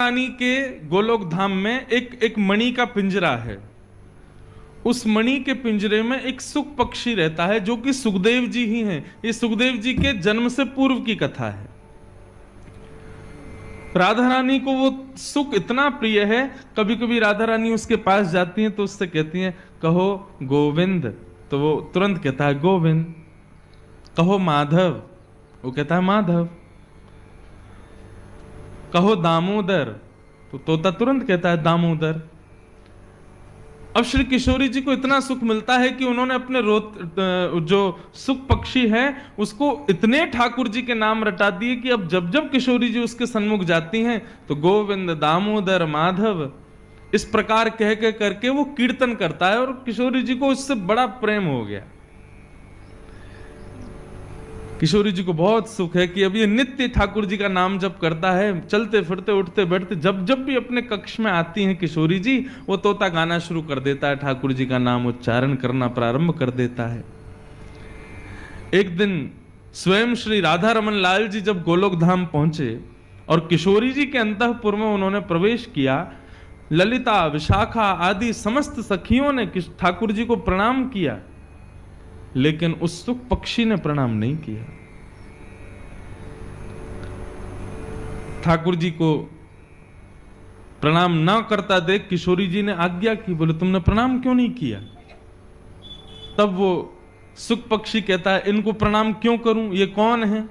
रानी के गोलोक धाम में एक मणि का पिंजरा है। उस मणि के पिंजरे में एक सुख पक्षी रहता है जो कि सुखदेव जी ही हैं। ये सुखदेव जी के जन्म से पूर्व की कथा है। राधा रानी को वो सुख इतना प्रिय है, कभी कभी राधा रानी उसके पास जाती हैं तो उससे कहती हैं कहो गोविंद, तो वो तुरंत कहता है गोविंद। कहो माधव, वो कहता है माधव। कहो दामोदर, तो तोता तुरंत कहता है दामोदर। अब श्री किशोरी जी को इतना सुख मिलता है कि उन्होंने अपने जो सुख पक्षी है उसको इतने ठाकुर जी के नाम रटा दिए कि अब जब जब किशोरी जी उसके सन्मुख जाती हैं तो गोविंद, दामोदर, माधव, इस प्रकार कह के करके वो कीर्तन करता है और किशोरी जी को उससे बड़ा प्रेम हो गया। किशोरी जी को बहुत सुख है कि अब ये नित्य ठाकुर जी का नाम जप करता है। चलते फिरते उठते बैठते जब जब भी अपने कक्ष में आती हैं किशोरी जी, वो तोता गाना शुरू कर देता है, ठाकुर जी का नाम उच्चारण करना प्रारंभ कर देता है। एक दिन स्वयं श्री राधा रमन लाल जी जब गोलोक धाम पहुंचे और किशोरी जी के अंतःपुर में उन्होंने प्रवेश किया, ललिता, विशाखा आदि समस्त सखियों ने ठाकुर जी को प्रणाम किया, लेकिन उस सुख पक्षी ने प्रणाम नहीं किया। ठाकुर जी को प्रणाम ना करता देख किशोरी जी ने आज्ञा की, बोले तुमने प्रणाम क्यों नहीं किया? तब वो सुख पक्षी कहता है इनको प्रणाम क्यों करूं, ये कौन है?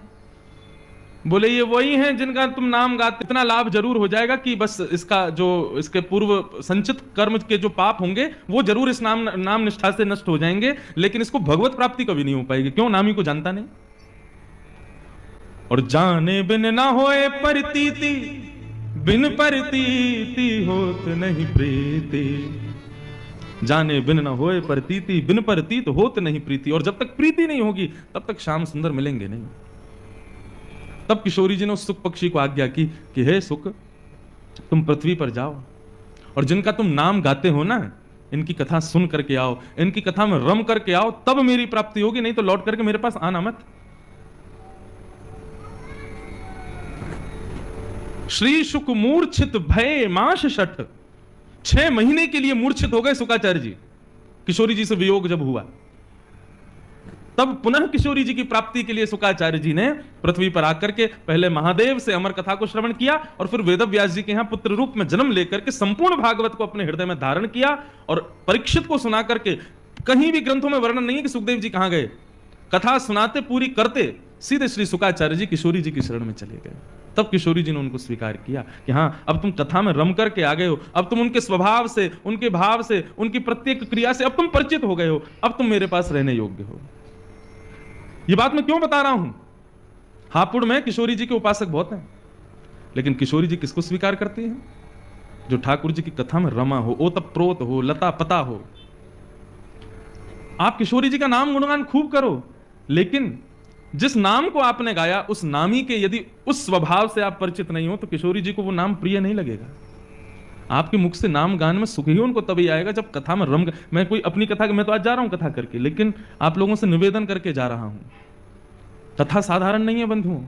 बोले ये वही हैं जिनका तुम नाम गाते, इतना लाभ जरूर हो जाएगा कि बस इसके पूर्व संचित कर्म के जो पाप होंगे वो जरूर इस नाम निष्ठा से नष्ट हो जाएंगे, लेकिन इसको भगवत प्राप्ति कभी नहीं हो पाएगी। क्यों? नाम ही को जानता नहीं। और जाने बिन ना होए परतीति, बिन परतीति होत नहीं प्रीति। जाने बिन ना होए परतीति, बिन परतीत होत नहीं प्रीति। और जब तक प्रीति नहीं होगी तब तक श्याम सुंदर मिलेंगे नहीं। तब किशोरी जी ने उस सुख पक्षी को आज्ञा की कि हे सुख, तुम पृथ्वी पर जाओ और जिनका तुम नाम गाते हो ना, इनकी कथा सुन करके आओ, इनकी कथा में रम करके आओ, तब मेरी प्राप्ति होगी, नहीं तो लौट करके मेरे पास आना मत। श्री शुक मूर्छित भय माश शठ, 6 महीने के लिए मूर्छित हो गए शुकाचार्य जी। किशोरी जी से वियोग जब हुआ तब पुनः किशोरी जी की प्राप्ति के लिए शुकाचार्य जी ने पृथ्वी पर आकर के पहले महादेव से अमर कथा को श्रवण किया और फिर वेदव्यास जी के यहां पुत्र रूप में जन्म लेकर के संपूर्ण भागवत को अपने हृदय में धारण किया और परीक्षित को सुना करके, कहीं भी ग्रंथों में वर्णन नहीं है कि सुखदेव जी कहां गए, कथा सुनाते पूरी करते सीधे श्री शुकाचार्य जी किशोरी जी की शरण में चले गए। तब किशोरी जी ने उनको स्वीकार किया कि हाँ, अब तुम कथा में रम करके आ गए हो, अब तुम उनके स्वभाव से, उनके भाव से, उनकी प्रत्येक क्रिया से अब तुम परिचित हो गए हो, अब तुम मेरे पास रहने योग्य हो। ये बात मैं क्यों बता रहा हूं? हापुड़ में किशोरी जी के उपासक बहुत हैं, लेकिन किशोरी जी किसको स्वीकार करती हैं? जो ठाकुर जी की कथा में रमा हो, ओतप्रोत हो, लता पता हो। आप किशोरी जी का नाम गुणगान खूब करो, लेकिन जिस नाम को आपने गाया उस नामी के यदि उस स्वभाव से आप परिचित नहीं हो तो किशोरी जी को वो नाम प्रिय नहीं लगेगा। आपके मुख से नाम गान में सुख ही उनको तभी आएगा जब कथा में रम। मैं कोई अपनी कथा, मैं तो आज जा रहा हूं कथा करके, लेकिन आप लोगों से निवेदन करके जा रहा हूं। कथा साधारण नहीं है बंधुओं।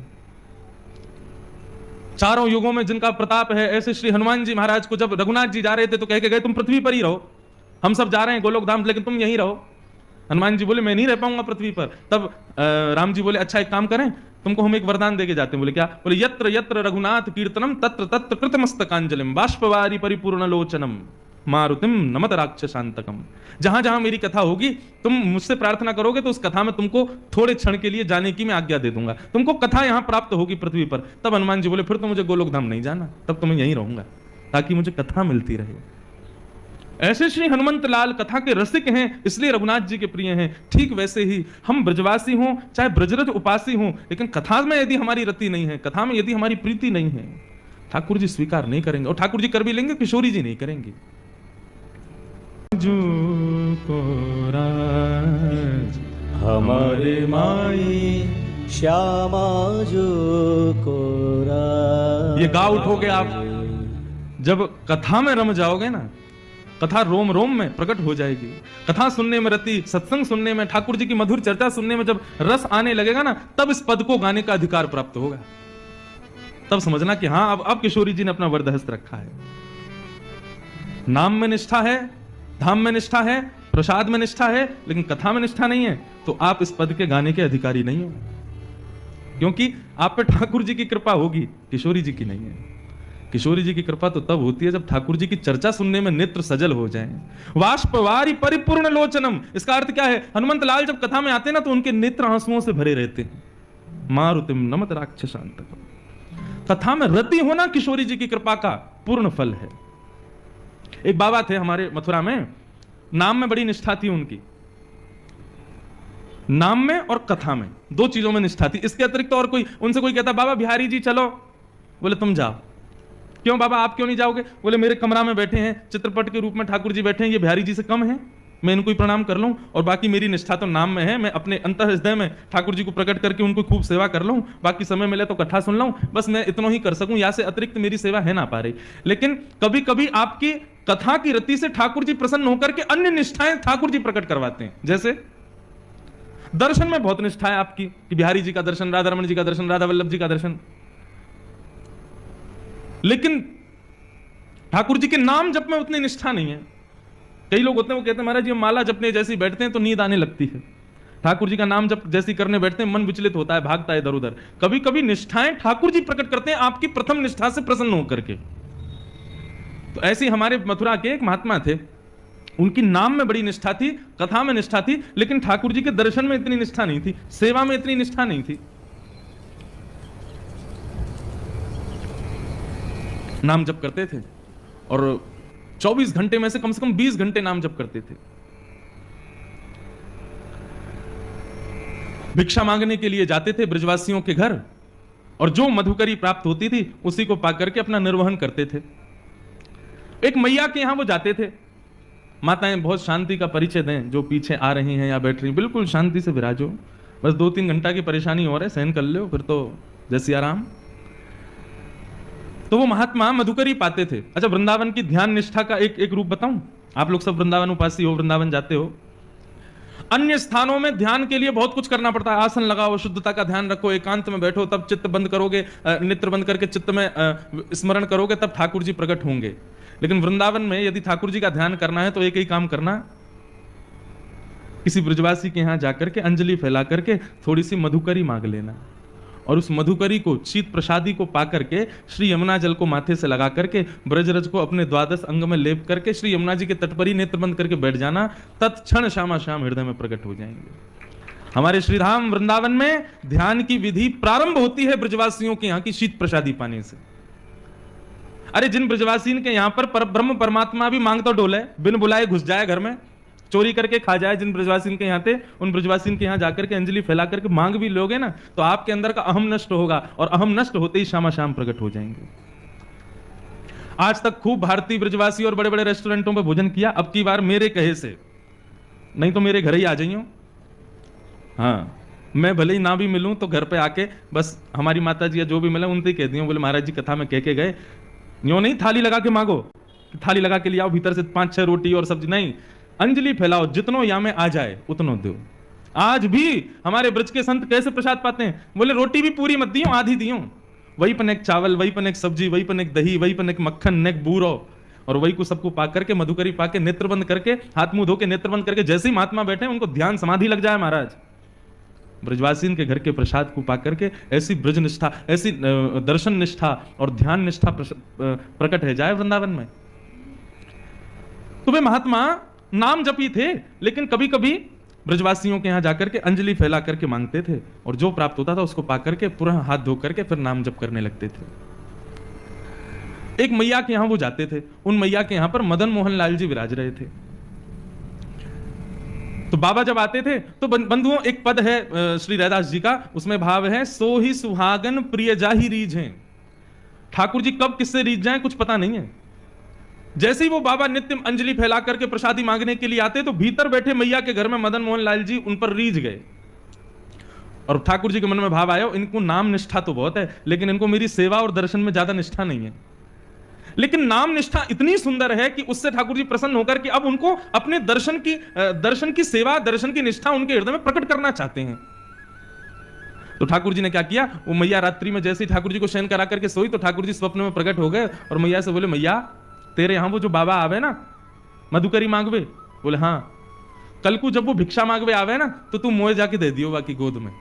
चारों युगों में जिनका प्रताप है, ऐसे श्री हनुमान जी महाराज को जब रघुनाथ जी जा रहे थे तो कह के गए तुम पृथ्वी पर ही रहो, हम सब जा रहे हैं गोलोक धाम, लेकिन तुम यहीं रहो। हनुमान जी बोले मैं नहीं रह पाऊंगा पृथ्वी पर। तब राम जी बोले अच्छा एक काम करें, तुमको हम एक वरदान देके जाते हैं। बोले क्या? बोले यत्र यत्र रघुनाथ कीर्तनम तत्र तत्र कृतमस्तकांजलिम बाष्पवारी परिपूर्ण लोचनम मारुतिम नमत राक्षसांतकम। जहां जहां मेरी कथा होगी तुम मुझसे प्रार्थना करोगे तो उस कथा में तुमको थोड़े क्षण के लिए जाने की मैं आज्ञा दे दूंगा, तुमको कथा यहां प्राप्त होगी पृथ्वी पर। तब हनुमान जी बोले फिर तो मुझे गोलोक धाम नहीं जाना, तब तो मैं यहीं रहूंगा ताकि मुझे कथा मिलती रहे। ऐसे श्री हनुमंत लाल कथा के रसिक हैं, इसलिए रघुनाथ जी के प्रिय हैं। ठीक वैसे ही हम ब्रजवासी हों चाहे ब्रजरज उपासी हों, लेकिन कथा में यदि हमारी रति नहीं है, कथा में यदि हमारी प्रीति नहीं है, ठाकुर जी स्वीकार नहीं करेंगे। और ठाकुर जी कर भी लेंगे, किशोरी जी नहीं करेंगे। जो को राज हमारे माई श्यामा जो को राज। ये गा उठोगे आप, जब कथा में रम जाओगे ना, कथा रोम रोम में प्रकट हो जाएगी। कथा सुनने में रति, सत्संग सुनने में, ठाकुर जी की मधुर चर्चा सुनने में जब रस आने लगेगा ना, तब इस पद को गाने का अधिकार प्राप्त होगा। तब समझना कि हाँ अब किशोरी जी ने अपना वरदहस्त रखा है। नाम में निष्ठा है, धाम में निष्ठा है, प्रसाद में निष्ठा है, लेकिन कथा में निष्ठा नहीं है, तो आप इस पद के गाने के अधिकारी नहीं हो, क्योंकि आप पे ठाकुर जी की कृपा होगी, किशोरी जी की नहीं है। किशोरी जी की कृपा तो तब होती है जब ठाकुर जी की चर्चा सुनने में नेत्र सजल हो जाएं। वाष्पवारी परिपूर्ण लोचनम, इसका अर्थ क्या है? हनुमंत लाल जब कथा में आते हैं ना तो उनके नेत्र आंसुओं से भरे रहते हैं। मारुतिम नमत राक्षसांतकम, कथा में रति होना किशोरी जी की कृपा का पूर्ण फल है। एक बाबा थे हमारे मथुरा में, नाम में बड़ी निष्ठा थी उनकी, नाम में और कथा में, दो चीजों में निष्ठा थी। इसके अतिरिक्त और कोई, उनसे कोई कहता बाबा बिहारी जी चलो, बोले तुम जाओ। क्यों बाबा आप क्यों नहीं जाओगे? बोले मेरे कमरा में बैठे हैं, चित्रपट के रूप में ठाकुर जी बैठे हैं, ये बिहारी जी से कम है, मैं इनको ही प्रणाम कर लूं, और बाकी मेरी निष्ठा तो नाम में है, मैं अपने अंतर हृदय में ठाकुर जी को प्रकट करके उनको खूब सेवा कर लूं, बाकी समय मिले तो कथा सुन लूं, बस मैं इतना ही कर सकूं, या से अतिरिक्त मेरी सेवा है ना पा रही। लेकिन कभी कभी आपकी कथा की रति से ठाकुर जी प्रसन्न होकर के अन्य निष्ठाएं ठाकुर जी प्रकट करवाते हैं। जैसे दर्शन में बहुत निष्ठा है आपकी कि बिहारी जी का दर्शन, राधा रमण जी का दर्शन, राधा वल्लभ जी का दर्शन, लेकिन ठाकुर जी के नाम जप में उतनी निष्ठा नहीं है। कई लोग होते हैं वो कहते हैं महाराज जी माला जपने जैसी बैठते हैं तो नींद आने लगती है, ठाकुर जी का नाम जप जैसी करने बैठते हैं मन विचलित होता है, भागता है इधर उधर। कभी कभी निष्ठाएं ठाकुर जी प्रकट करते हैं आपकी प्रथम निष्ठा से प्रसन्न होकर के। तो ऐसे हमारे मथुरा के एक महात्मा थे, उनकी नाम में बड़ी निष्ठा थी, कथा में निष्ठा थी, लेकिन ठाकुर जी के दर्शन में इतनी निष्ठा नहीं थी, सेवा में इतनी निष्ठा नहीं थी। नाम जप करते थे और 24 घंटे में से कम 20 घंटे नाम जप करते थे। भिक्षा मांगने के लिए जाते थे ब्रजवासियों के घर, और जो मधुकरी प्राप्त होती थी उसी को पाकर के अपना निर्वहन करते थे। एक मैया के यहां वो जाते थे। माताएं बहुत शांति का परिचय दें, जो पीछे आ रही हैं या बैठ रही, बिल्कुल शांति से विराजो, बस 2-3 घंटा की परेशानी हो रहा है, सहन कर लो, फिर तो जैसी आराम। तो वो महात्मा मधुकरी पाते थे। अच्छा, वृंदावन की ध्यान निष्ठा का एक रूप बताऊं? आप लोग सब वृंदावन उपासी हो, वृंदावन जाते हो। अन्य स्थानों में ध्यान के लिए बहुत कुछ करना पड़ता है, आसन लगाओ, शुद्धता का ध्यान रखो, एकांत में बैठो, तब चित्त बंद करोगे, नेत्र बंद करके चित्त में स्मरण करोगे, तब ठाकुर जी प्रकट होंगे। लेकिन वृंदावन में यदि ठाकुर जी का ध्यान करना है तो एक ही काम करना, किसी ब्रजवासी के यहां जाकर के अंजलि फैला करके थोड़ी सी मधुकरी मांग लेना, और उस मधुकरी को, शीत प्रसादी को पाकर के श्री यमुना जल को माथे से लगा करके ब्रजरज को अपने 12 अंग में लेप करके श्री यमुना जी के तट पर ही नेत्र बंद करके बैठ जाना, तत्क्षण श्यामा श्याम हृदय में प्रकट हो जाएंगे। हमारे श्रीधाम वृंदावन में ध्यान की विधि प्रारंभ होती है ब्रजवासियों के यहाँ की शीत प्रसादी पाने से। अरे जिन ब्रजवासी के यहाँ पर परब्रह्म परमात्मा भी मांगता डोले, बिन बुलाए घुस जाए घर में, चोरी करके खा जाए, जिन ब्रजवासी के यहाँ थे उन ब्रजवासी के यहाँ जाकर के अंजलि फैला करके मांग भी लोगे ना, तो आपके अंदर का अहम नष्ट होगा, और अहम नष्ट होते ही श्यामा श्याम प्रकट हो जाएंगे। आज तक खूब भारतीय ब्रजवासी और बड़े बड़े रेस्टोरेंटों में भोजन किया, अब की बार मेरे कहे से, नहीं तो मेरे घर ही आ जाइयो। हाँ, मैं भले ही ना भी मिलूं तो घर पे आके बस हमारी माता जी या जो भी मिले उनसे ही कह दियो, बोले महाराज जी कथा में कह के गए, यूं नहीं थाली लगा के मांगो, थाली लगा के ले आओ, भीतर से 5-6 रोटी और सब्जी नहीं, अंजलि फैलाओ, जितनो या में आ जाए उतनो दो। आज भी हमारे ब्रज के संत कैसे प्रसाद पाते हैं? बोले रोटी भी पूरी मत दियो, आधी दियो, वही पन एक चावल, वही पन एक सब्जी, वही पन एक दही, वही पन एक मक्खन, नेक बूरो, और वही को सबको पा करके मधुकरी पाके नेत्र बंद करके, हाथ मुंह धो के नेत्र बंद करके, जैसे ही महात्मा बैठे उनको ध्यान समाधि लग जाए महाराज। ब्रजवासीन के घर के प्रसाद को पा करके ऐसी ब्रज निष्ठा, ऐसी दर्शन निष्ठा और ध्यान निष्ठा प्रकट है जाए वृंदावन में। तो वे महात्मा नाम जपी थे, लेकिन कभी कभी ब्रजवासियों के यहां जाकर के अंजलि फैला करके मांगते थे, और जो प्राप्त होता था उसको पाकर के पूरा हाथ धो करके फिर नाम जप करने लगते थे। एक मैया के यहां वो जाते थे, उन मैया के यहां पर मदन मोहन लाल जी विराज रहे थे। तो बाबा जब आते थे तो बंधुओं एक पद है श्री रैदास जी का, उसमें भाव है, सो ही सुहागन प्रिय जाहि रीझ हैं। ठाकुर जी कब किससे रीझ जाए कुछ पता नहीं है। जैसे ही वो बाबा नित्य अंजलि फैला करके प्रसादी मांगने के लिए आते तो भीतर बैठे मैया के घर में मदन मोहन लाल जी उन पर रीझ गए, और ठाकुर जी के मन में भाव आया, इनको नाम निष्ठा तो बहुत है, लेकिन इनको मेरी सेवा और दर्शन में ज्यादा निष्ठा नहीं है। लेकिन नाम निष्ठा इतनी सुंदर है कि उससे ठाकुर जी प्रसन्न होकर के अब उनको अपने दर्शन की सेवा, दर्शन की निष्ठा उनके हृदय में प्रकट करना चाहते हैं। तो ठाकुर जी ने क्या किया, वो मैया रात्रि में जैसे ही ठाकुर जी को शयन करा करके सोई तो ठाकुर जी स्वप्न में प्रकट हो गए और मैया से बोले, मैया तेरे यहाँ वो जो बाबा आवे ना मधुकरी मांगवे, बोले हाँ, कल को जब वो भिक्षा मांगवे आवे ना तो तू मोए जाके दे दियो बाकी गोद में।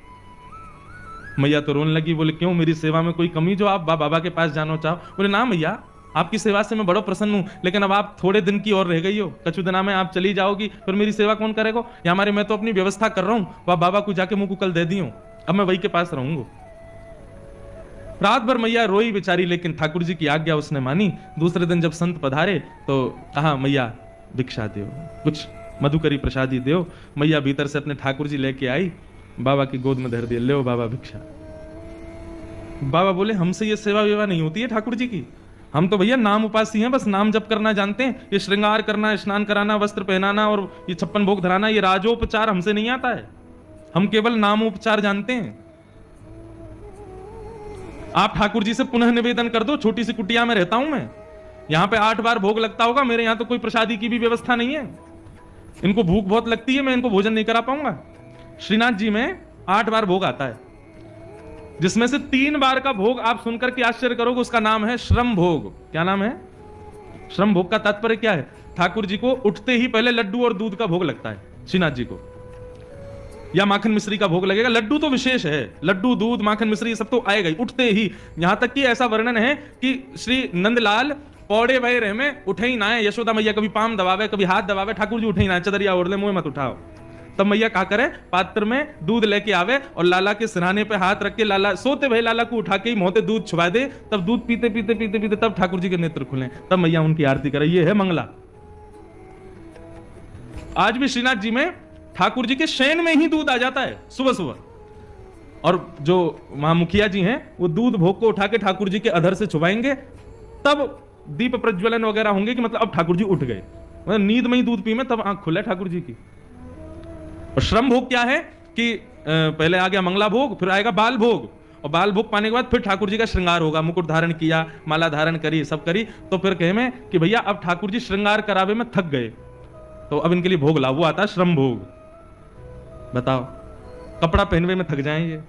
मैया तो रोने लगी, बोले क्यों, मेरी सेवा में कोई कमी जो आप बाबा के पास जाना चाहो? बोले ना मैया, आपकी सेवा से मैं बड़ा प्रसन्न हूं, लेकिन अब आप थोड़े दिन की और रह गई हो, कछु दिना में आप चली जाओगी, फिर मेरी सेवा कौन करेगा? या हमारे मैं तो अपनी व्यवस्था कर रहा हूं, वह बाबा को जाके मुंह को कल दे दी हूं, अब मैं वही के पास रहूंगा। रात भर मैया रोई बेचारी, लेकिन ठाकुर जी की आज्ञा उसने मानी। दूसरे दिन जब संत पधारे तो कहा, मैया भिक्षा दो, कुछ मधुकरी प्रसादी दो। मैया भीतर से अपने ठाकुर जी लेके आई, बाबा की गोद में धर दिया, ले बाबा भिक्षा। बाबा बोले, हमसे ये सेवा वेवा नहीं होती है ठाकुर जी की, हम तो भैया नाम उपासी हैं, बस नाम जप करना जानते हैं। ये श्रृंगार करना, स्नान कराना, वस्त्र पहनाना और ये 56 भोग धराना, ये राजोपचार हमसे नहीं आता है, हम केवल नामोपचार जानते हैं। आप ठाकुर जी से पुनः निवेदन कर दो, छोटी सी कुटिया में रहता हूं मैं, यहां पे 8 बार भोग लगता होगा, मेरे यहां तो कोई प्रसादी की भी व्यवस्था नहीं है, इनको भूख बहुत लगती है, मैं इनको भोजन नहीं करा पाऊंगा। श्रीनाथ जी में 8 बार भोग आता है, जिसमें से 3 बार का भोग आप सुनकर के आश्चर्य करोगे, उसका नाम है श्रम भोग। क्या नाम है? श्रम भोग का तात्पर्य क्या है? ठाकुर जी को उठते ही पहले लड्डू और दूध का भोग लगता है, श्रीनाथ जी को, या माखन मिश्री का भोग लगेगा। लड्डू तो विशेष है, लड्डू दूध माखन मिश्री सब तो आएगा ही उठते ही। यहां तक कि ऐसा वर्णन है कि श्री नंदलाल पौड़े वह रहे में उठे ही ना है, यशोदा मैया कभी पाम दबावे कभी हाथ दबावे, ठाकुर जी उठे ही ना, चदरिया ओढ़ ले, मुंह मत उठाओ। तब मैया क्या करे, पात्र में दूध लेके आवे और लाला के सिरहाने पे हाथ रख के, लाला सोते भय लाला को उठा के ही मोहते दूध छुपा दे, तब दूध पीते पीते पीते पीते तब ठाकुर जी के नेत्र खुले, तब मैया उनकी आरती करे। ये है मंगला। आज भी श्रीनाथ जी में ठाकुर जी के शयन में ही दूध आ जाता है सुबह सुबह, और जो वहां मुखिया जी हैं वो दूध भोग को उठा के ठाकुर जी के अधर से छुपाएंगे, तब दीप प्रज्वलन वगैरह होंगे कि मतलब अब ठाकुर जी उठ गए, मतलब नींद में ही दूध पी में तब आंख खुले ठाकुर जी की। और श्रम भोग क्या है कि पहले आ गया मंगला भोग, फिर आएगा बाल भोग, और बाल भोग पाने के बाद फिर ठाकुर जी का श्रृंगार होगा, मुकुट धारण किया, माला धारण करी, सब करी, तो फिर कहे में कि भैया अब ठाकुर जी श्रृंगार करावे में थक गए, तो अब इनके लिए भोग लाओ, वो आता है श्रम भोग। बताओ, कपड़ा पहनवे में थक जाएंगे